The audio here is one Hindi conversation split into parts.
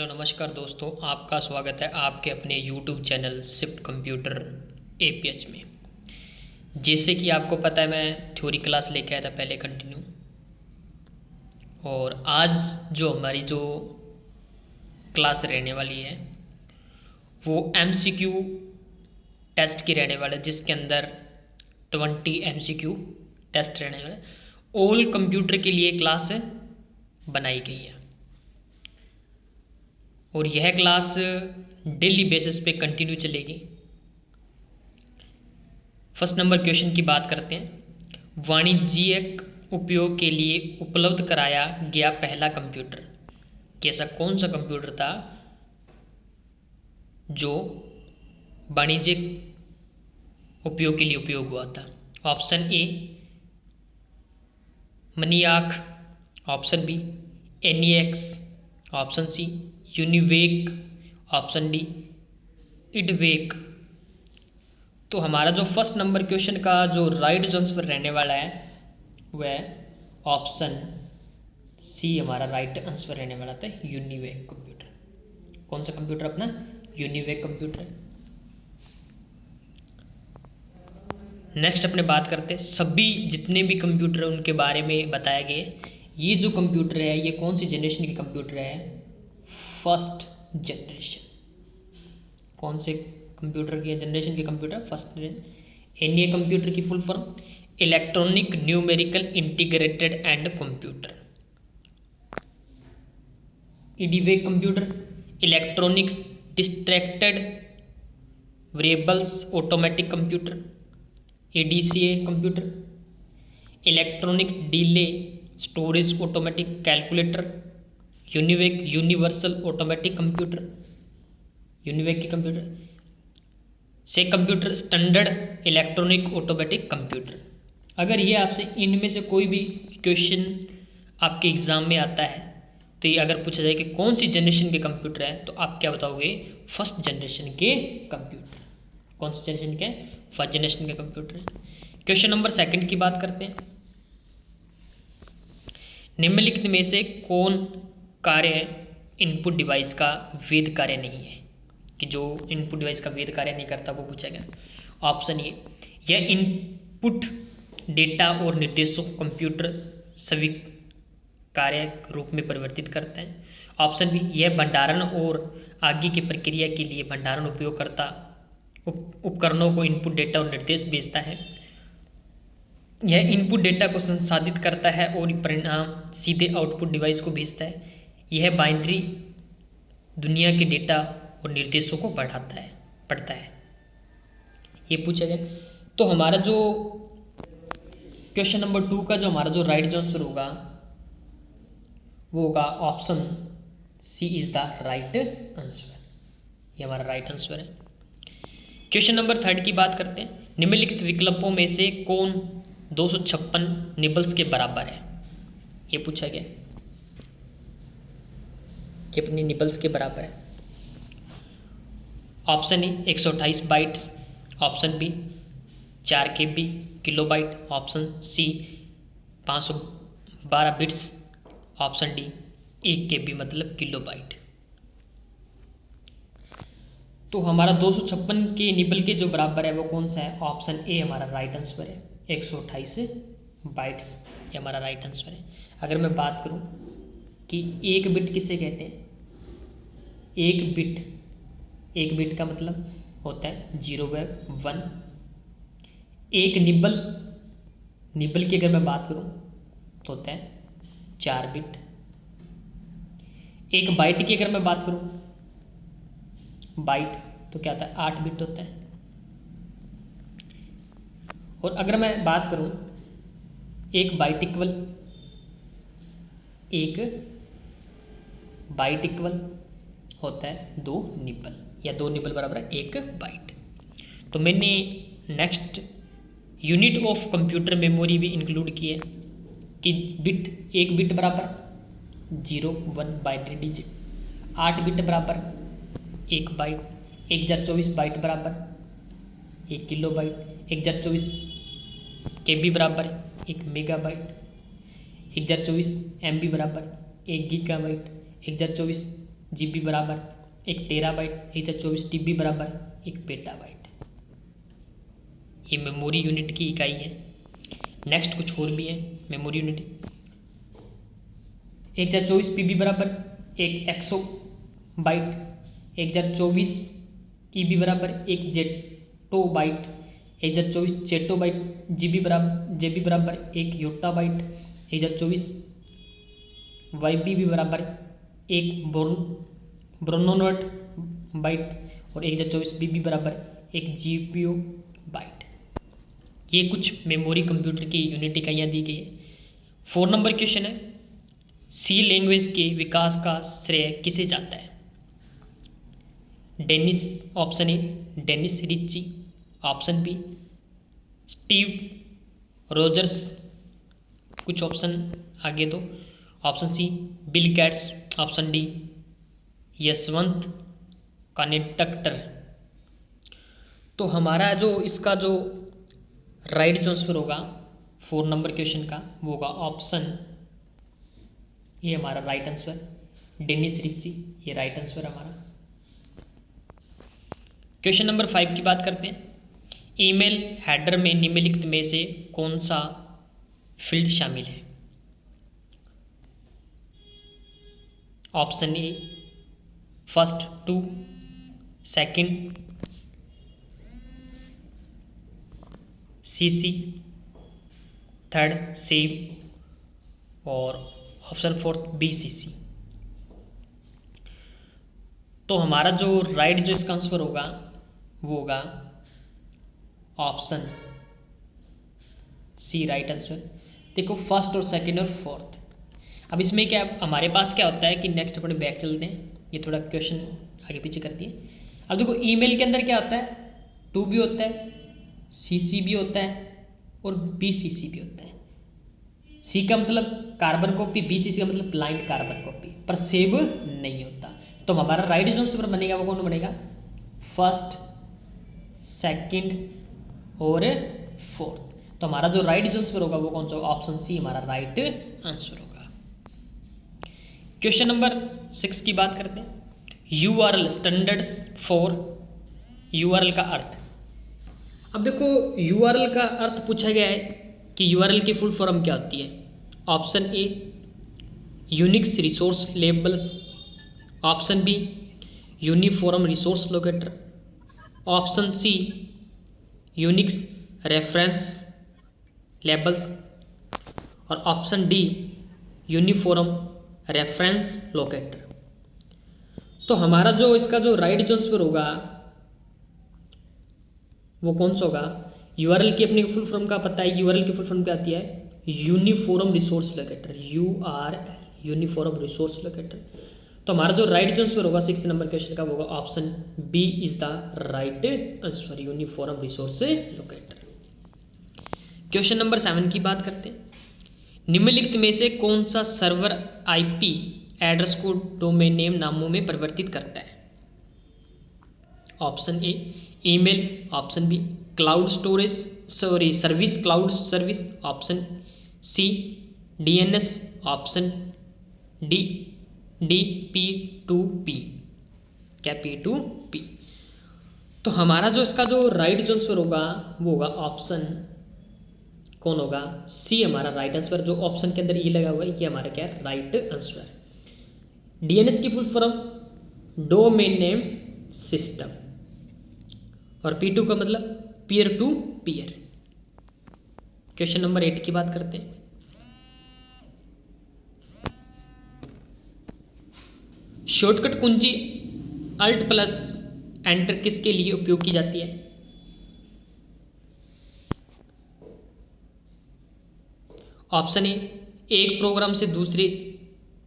हेलो नमस्कार दोस्तों, आपका स्वागत है आपके अपने YouTube channel shift computer APH में। जैसे कि आपको पता है मैं थ्योरी क्लास लेके आया था पहले कंटिन्यू, और आज जो हमारी जो क्लास रहने वाली है वो एमसीक्यू टेस्ट की रहने वाला है, जिसके अंदर 20 एमसीक्यू टेस्ट रहने वाला है। ऑल कंप्यूटर के लिए क्लास बनाई गई है और यह क्लास डेली बेसिस पे कंटिन्यू चलेगी। फर्स्ट नंबर क्वेश्चन की बात करते हैं। वाणिज्यिक उपयोग के लिए उपलब्ध कराया गया पहला कंप्यूटर, कैसा कौन सा कंप्यूटर था जो वाणिज्यिक उपयोग के लिए उपयोग हुआ था? Option A MANIAC, option B ENIAC, option C UNIVAC, option D EDVAC. तो हमारा जो फर्स्ट नंबर क्वेश्चन का जो राइट आंसर रहने वाला है वह ऑप्शन सी हमारा राइट आंसर रहने वाला था, यूनिवेक कंप्यूटर। कौन सा कंप्यूटर अपना? यूनिवेक कंप्यूटर है। नेक्स्ट अपने बात करते हैं, सभी जितने भी कंप्यूटर हैं उनके बारे में बताया गया। ये जो कंप्यूटर है ये कौन सी जनरेशन के कंप्यूटर है? First generation. कौन से कंप्यूटर की जनरेशन के कंप्यूटर? First generation. एनए कंप्यूटर की full form electronic numerical integrated and computer. EDVAC computer electronic distracted variables automatic computer. EDSAC computer electronic delay storage automatic calculator. UNIVAC universal automatic computer. UNIVAC की कंप्यूटर से computer standard electronic automatic computer. अगर ये आपसे इनमें से कोई भी क्वेश्चन आपके एग्ज़ाम में आता है तो ये अगर पूछा जाए कि कौन सी जनरेशन के कंप्यूटर है तो आप क्या बताओगे? फर्स्ट जनरेशन के कंप्यूटर। कौन सी जनरेशन के? फर्स्ट जनरेशन के कंप्यूटर है। क्वेश्चन नंबर सेकंड की बात करते हैं। निम्नलिखित में से कौन कार्य इनपुट डिवाइस का वेद कार्य नहीं है? कि जो इनपुट डिवाइस का वेद कार्य नहीं करता वो पूछा गया। ऑप्शन ए यह इनपुट डेटा और निर्देशों को कंप्यूटर सभी कार्य रूप में परिवर्तित करता है। ऑप्शन बी यह भंडारण और आगे की प्रक्रिया के लिए भंडारण उपयोगकर्ता उपकरणों को इनपुट डेटा और निर्देश भेजता है। यह इनपुट डेटा को संसाधित करता है और परिणाम सीधे आउटपुट डिवाइस को भेजता है। यह बाइनरी दुनिया के डेटा और निर्देशों को पढ़ता है। ये पूछा गया। तो हमारा जो क्वेश्चन नंबर 2 का जो हमारा जो राइट आंसर होगा वो होगा option C is the right answer. ये हमारा राइट आंसर है। क्वेश्चन नंबर 3 की बात करते हैं। निम्नलिखित विकल्पों में से कौन 256 निबल्स के बराबर है? ये पूछा गया कि अपनी निबल्स के बराबर है। Option A 128 bytes, option B 4 KB kilobyte, option C 512 bits, option D 1 KB मतलब किलो बाइट। तो हमारा 256 के निबल के जो बराबर है वो कौन सा है? ऑप्शन ए हमारा राइट आंसर है, 128 बाइट्स। ये हमारा राइट आंसर है। अगर मैं बात करूं कि एक बिट किसे कहते हैं? एक बिट का मतलब होता है 0 व 1। एक निबल की अगर मैं बात करूं तो होता है 4 बिट। एक बाइट की अगर मैं बात करूं बाइट तो क्या होता है? 8 बिट होता है। और अगर मैं बात करूं एक बाइट इक्वल होता है 2 निबल, या 2 निबल बराबर है 1 बाइट। तो मैंने next unit of computer memory भी इंक्लूड की है कि एक बिट बराबर 0 1 बाइनरी डिजिट, 8 बिट बराबर 1 बाइट, 1024 बाइट बराबर 1 किलो बाइट, 1024 KB बराबर 1 मेगा बाइट, 1024 MB बराबर 1 गीगा बाइट, 1024 GB बराबर 1 TB, 1024 TB बराबर 1 PB। ये मेमोरी यूनिट की इकाई है। नेक्स्ट कुछ और भी है मेमोरी यूनिट। 1024 PB बराबर 1 EB, 1024 EB बराबर 1 ZB, 1024 ZB, GB बराबर 1 YB, 1024 YBB बराबर 1 ब्रोनोनोट बाइट और 1024 BB बराबर 1 GPU बाइट। ये कुछ मेमोरी कंप्यूटर की यूनिट इकाइयाँ दी गई है। 4 नंबर क्वेश्चन है, सी लैंग्वेज के विकास का श्रेय किसे जाता है? Dennis, option A Dennis Ritchie, option B Steve Rogers, कुछ ऑप्शन आगे दो, option C Bill Gates, option D Yashwant Kanetkar. तो हमारा जो इसका जो राइट आंसर होगा 4 नंबर क्वेश्चन का वो होगा ऑप्शन, ये हमारा राइट आंसर डेनिस रिच्ची, ये राइट आंसर हमारा। क्वेश्चन नंबर 5 की बात करते हैं। ईमेल हेडर में निम्नलिखित में से कौन सा फील्ड शामिल है? Option A first to, second CC, third save और ऑप्शन फोर्थ BCC। तो हमारा जो राइट जो इसका आंसर होगा वो होगा ऑप्शन सी, राइट आंसर। देखो फर्स्ट और सेकंड और फोर्थ। अब इसमें क्या हमारे पास क्या होता है कि नेक्स्ट अपने बैक चलते हैं, ये थोड़ा क्वेश्चन आगे पीछे करती है। अब देखो ईमेल के अंदर क्या होता है, 2 भी होता है, CC भी होता है और BCC भी होता है। C का मतलब कार्बन कॉपी, BCC का मतलब ब्लाइंड कार्बन कॉपी, पर सेव नहीं होता। तो हमारा राइट जो आंसर बनेगा वो कौन बनेगा? फर्स्ट, सेकंड और फोर्थ। तो हमारा जो राइट आंसर होगा वो कौन सा होगा? ऑप्शन सी हमारा राइट आंसर होगा। क्वेश्चन नंबर 6 की बात करते हैं। URL स्टैंडर्ड्स फॉर URL का अर्थ। अब देखो URL का अर्थ पूछा गया है कि URL की फुल फॉर्म क्या होती है? Option A Unix resource labels, option B uniform resource locator, option C Unix reference labels और option D uniform reference locator. तो हमारा जो इसका जो राइट आंसर होगा वो कौन सा होगा? URL की अपनी फुल फॉर्म का पता है, URL की फुल फॉर्म क्या आती है? Uniform resource locator, URL uniform resource locator. तो हमारा जो राइट आंसर होगा 6 नंबर क्वेश्चन का वो होगा option B is the right answer, uniform resource locator. Question number 7 की बात करते हैं। निम्नलिखित में से कौन सा सर्वर IP एड्रेस को डोमेन नेम नामों में परिवर्तित करता है? Option A email, option B cloud storage service, cloud service, option C DNS, option D P2P। क्या P2P? तो हमारा जो इसका जो राइट आंसर होगा वो होगा ऑप्शन कौन होगा? सी हमारा राइट आंसर। जो ऑप्शन के अंदर ये लगा हुआ है ये हमारा क्या है? Right answer. DNS की full form domain name system और P2 का मतलब peer to peer. Question number 8 की बात करते हैं। शॉर्टकट कुंजी Alt+Enter किसके लिए उपयोग की जाती है? ऑप्शन ए एक प्रोग्राम से दूसरे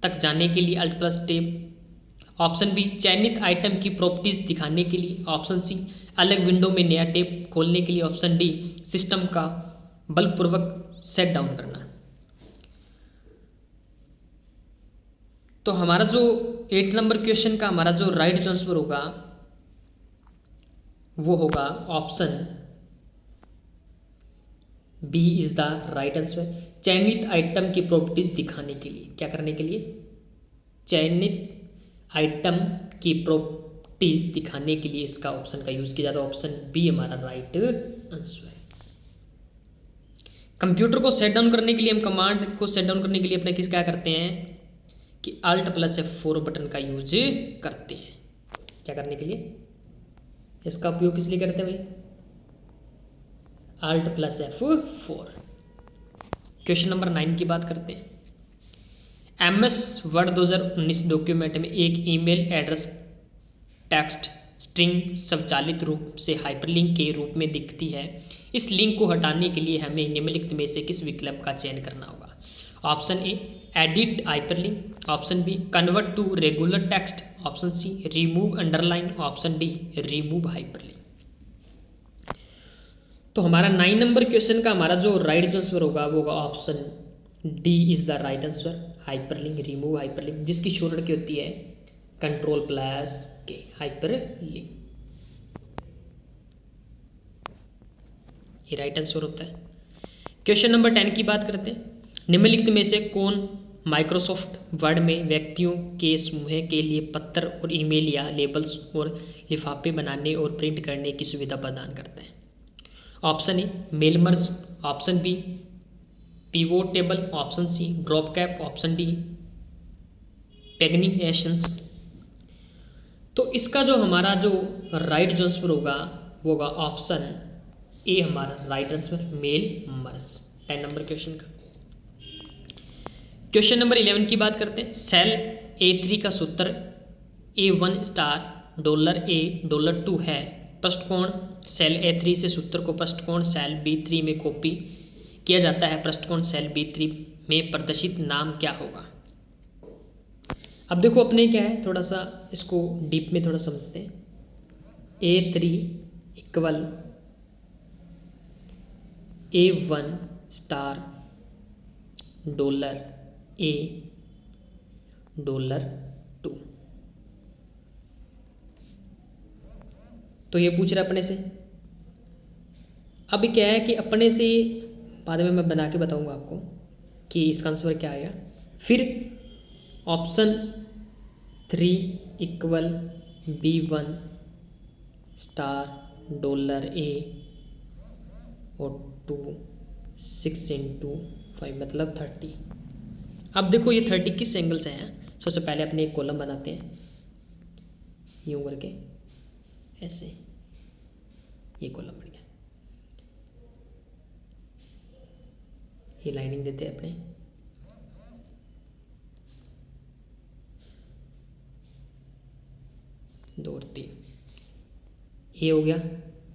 तक जाने के लिए Alt+Tab, ऑप्शन बी चयनित आइटम की प्रॉपर्टीज दिखाने के लिए, ऑप्शन सी अलग विंडो में नया टैब खोलने के लिए, ऑप्शन डी सिस्टम का बलपूर्वक सेट डाउन करना। तो हमारा जो 8 नंबर क्वेश्चन का हमारा जो राइट आंसर होगा वो होगा option B is the right answer. चयनित आइटम की प्रॉपर्टीज दिखाने के लिए, क्या करने के लिए? चयनित आइटम की प्रॉपर्टीज दिखाने के लिए इसका ऑप्शन का यूज़ किया जाता है। ऑप्शन बी हमारा राइट आंसर है। कंप्यूटर को सेट डाउन करने के लिए हम कमांड को सेट डाउन करने के लिए अपने क्या करते हैं कि Alt + F4 बटन का यूज करते हैं। क्या करने के लिए इसका उपयोग किस लिए करते हैं भाई? Alt + F4। क्वेश्चन नंबर 9 की बात करते हैं। MS वर्ड 2019 डॉक्यूमेंट में एक ईमेल एड्रेस टेक्स्ट स्ट्रिंग स्वचालित रूप से हाइपरलिंक के रूप में दिखती है। इस लिंक को हटाने के लिए हमें निम्नलिखित में से किस विकल्प का चयन करना होगा? Option A edit hyperlink, option B convert to regular text, option C remove underline, option D remove hyperlink. तो हमारा 9 नंबर क्वेश्चन का हमारा जो राइट आंसर होगा वो होगा option D is the right answer, hyperlink, remove hyperlink, जिसकी शॉर्टकट की होती है Ctrl+K, हाइपरलिंक। ये राइट आंसर होता है। क्वेश्चन नंबर 10 की बात करते हैं। निम्नलिखित में से कौन माइक्रोसॉफ्ट वर्ड में व्यक्तियों के समूह के लिए पत्र और ईमेल या लेबल्स और लिफाफे बनाने और प्रिंट करने की सुविधा प्रदान करता है? Option A mail merge, option B pivot table, option C drop cap, option D paginations. तो इसका जो हमारा जो राइट आंसर होगा वो होगा ऑप्शन ए हमारा right answer, mail merge. 10 number question का। क्वेश्चन नंबर 11 की बात करते हैं। सेल A3 का सूत्र A1 स्टार $A$2 है। पृष्ठकोण सेल A3 से सूत्र को पृष्ठकोण सेल B3 में कॉपी किया जाता है। पृष्ठकोण सेल B3 में प्रदर्शित नाम क्या होगा? अब देखो अपने क्या है, थोड़ा सा इसको डीप में थोड़ा समझते हैं। A3 equal A1 star $A$2। तो ये पूछ रहा है अपने से। अब क्या है कि अपने से बाद में मैं बना के बताऊंगा आपको कि इसका आंसर क्या आएगा। फिर option 3 equal B1 star $A और 2 6 × 5 मतलब 30। अब देखो ये 30 किस एंगल से है। सबसे पहले अपने एक कॉलम बनाते हैं यूं करके, ऐसे ये कॉलम बन गया। ये लाइनिंग देते हैं अपने, दो और 3। ए हो गया,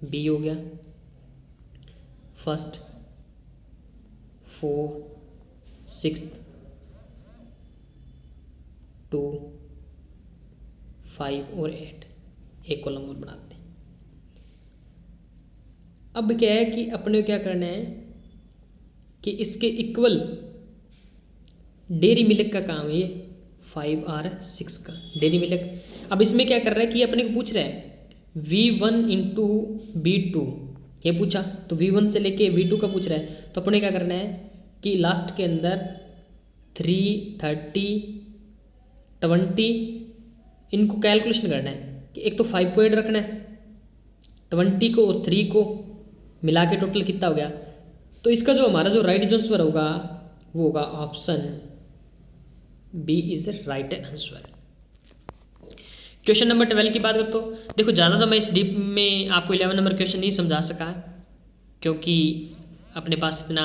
बी हो गया, फर्स्ट 4 6 2 5 और 8 एक कॉलम और बनाते हैं। अब क्या है कि अपने क्या करना है कि इसके इक्वल डेयरी मिल्क का काम है, ये 5 और 6 का डेयरी मिल्क। अब इसमें क्या कर रहा है कि अपने को पूछ रहा है V1 × V2, ये पूछा तो V1 से लेके V2 का पूछ रहा है। तो अपने क्या करना है कि लास्ट के अंदर 3 30 20 इनको कैलकुलेशन करना है कि एक तो 5 को ऐड रखना है, 20 को और 3 को मिला के टोटल कितना हो गया। तो इसका जो हमारा जो राइट आंसर होगा वो होगा option B is right answer. Question number 12 की बात करते तो देखो ज़्यादा तो मैं इस डीप में आपको 11 नंबर क्वेश्चन नहीं समझा सका क्योंकि अपने पास इतना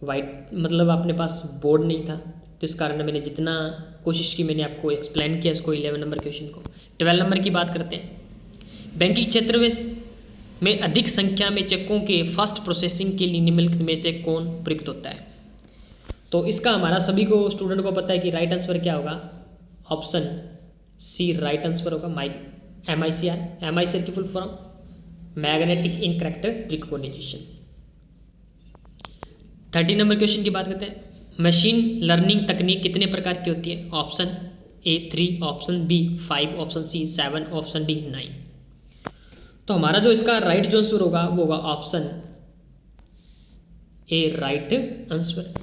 वाइट मतलब अपने पास बोर्ड नहीं था। तो इस कारण मैंने जितना कोशिश की मैंने आपको एक्सप्लेन किया इसको 11 नंबर क्वेश्चन को। 12 नंबर की बात करते हैं। बैंकिंग क्षेत्र में अधिक संख्या में चेकों के फास्ट प्रोसेसिंग के लिए निम्नलिखित में से कौन प्रयुक्त होता है? तो इसका हमारा सभी को स्टूडेंट को पता है कि राइट आंसर क्या होगा। ऑप्शन सी राइट आंसर होगा MICR। MICR की full form magnetic ink character recognition. 30 number question की बात करते हैं। मशीन लर्निंग तकनीक कितने प्रकार की होती है? Option A 3, option B 5, option C 7, option D 9। तो हमारा जो इसका राइट जो आंसर होगा वो होगा ऑप्शन ए राइट आंसर।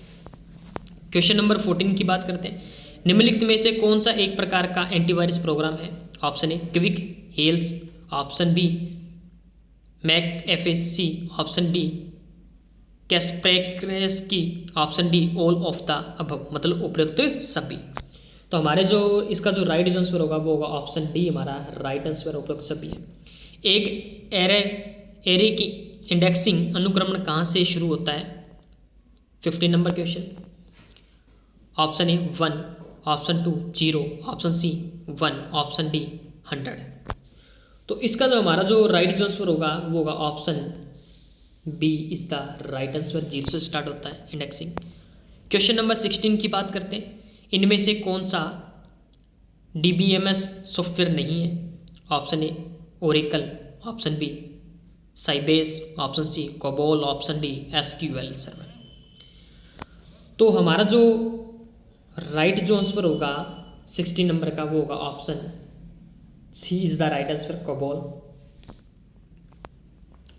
क्वेश्चन नंबर 14 की बात करते हैं। निम्नलिखित में से कौन सा एक प्रकार का एंटीवायरस प्रोग्राम है? Option A quick heals, option B Mac FSC, option D Kaspersky, option D all of the above, मतलब उपयुक्त सभी। तो हमारे जो इसका जो राइट आंसर होगा वो होगा ऑप्शन डी हमारा राइट आंसर उपयुक्त सभी है। एक एरे की इंडेक्सिंग अनुक्रमण कहाँ से शुरू होता है? 15 number question. Option A 1, option 2 0, option C 1, option D 100। तो इसका जो हमारा जो राइट आंसर होगा वो होगा option B is the right answer. 0 से स्टार्ट होता है इंडेक्सिंग। क्वेश्चन नंबर 16 की बात करते हैं। इनमें से कौन सा DBMS सॉफ्टवेयर नहीं है? Option A Oracle, option B Sybase, option C COBOL, option D SQL server. तो हमारा जो राइट जो आंसर होगा 16 नंबर का वो होगा option C is the right answer COBOL.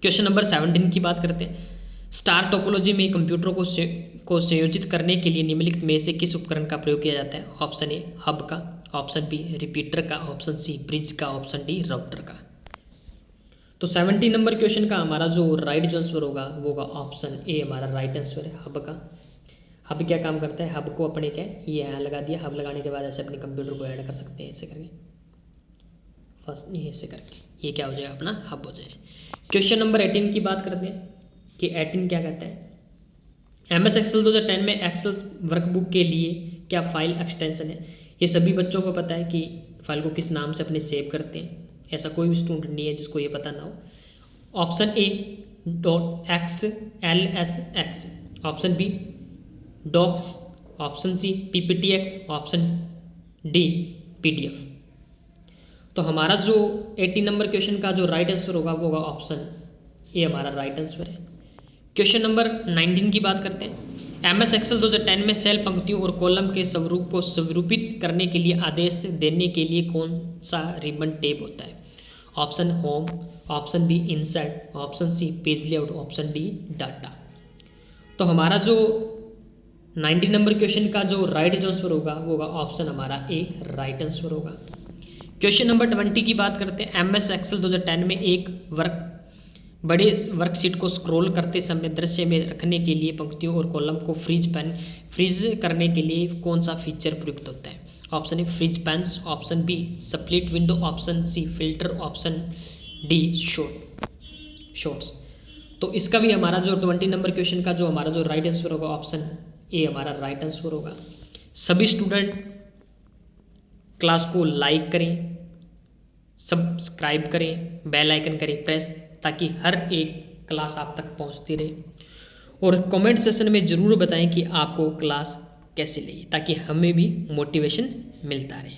Question number 17 की बात करते हैं। स्टार टोपोलॉजी में कंप्यूटरों को संयोजित करने के लिए निम्नलिखित में से किस उपकरण का प्रयोग किया जाता है? ऑप्शन ए हब का, ऑप्शन बी रिपीटर का, ऑप्शन सी ब्रिज का, ऑप्शन डी राउटर का। तो 17 नंबर क्वेश्चन का हमारा जो राइट आंसर होगा वो होगा ऑप्शन ए हमारा राइट आंसर है हब का। हब क्या काम करता है? हब को अपने क्या ये यहाँ लगा दिया, हब लगाने के बाद ऐसे अपने कंप्यूटर को ऐड कर सकते हैं ऐसे करके, फर्स्ट ये ऐसे करके ये क्या हो जाएगा अपना हब हो जाएगा। क्वेश्चन नंबर 18 की बात करते हैं कि 18 क्या कहता है? MS एक्सेल 2010 में एक्सेल वर्कबुक के लिए क्या फाइल एक्सटेंशन है? ये सभी बच्चों को पता है कि फाइल को किस नाम से अपने सेव करते हैं। ऐसा कोई भी स्टूडेंट नहीं है जिसको ये पता ना हो। Option A .xlsx, option B docs, option C PPTX, option D PDF। तो हमारा जो 80 नंबर क्वेश्चन का जो राइट आंसर होगा वो होगा ऑप्शन ए हमारा राइट आंसर है। क्वेश्चन नंबर 19 की बात करते हैं। MS एक्सेल 2010 में सेल पंक्तियों और कॉलम के स्वरूप को स्वरूपित करने के लिए आदेश देने के लिए कौन सा रिबन टेप होता है? Option home, option B insert, option C page layout, option D data. तो हमारा जो 90 नंबर क्वेश्चन का जो राइट आंसर होगा वो होगा ऑप्शन हमारा ए राइट आंसर होगा। क्वेश्चन नंबर 20 की बात करते हैं। MS एक्सेल 2010 में एक बड़े वर्कशीट को स्क्रॉल करते समय दृश्य में रखने के लिए पंक्तियों और कॉलम को फ्रीज करने के लिए कौन सा फीचर प्रयुक्त होता है? Option A freeze panes, option B split window, option C filter, option D shorts. तो इसका भी हमारा जो 20 नंबर क्वेश्चन का जो हमारा जो राइट आंसर होगा ऑप्शन ए हमारा राइट आंसर होगा। सभी स्टूडेंट क्लास को लाइक करें, सब्सक्राइब करें, बेल आइकन करें प्रेस, ताकि हर एक क्लास आप तक पहुंचती रहे। और कमेंट सेशन में ज़रूर बताएं कि आपको क्लास कैसे लगी, ताकि हमें भी मोटिवेशन मिलता रहे।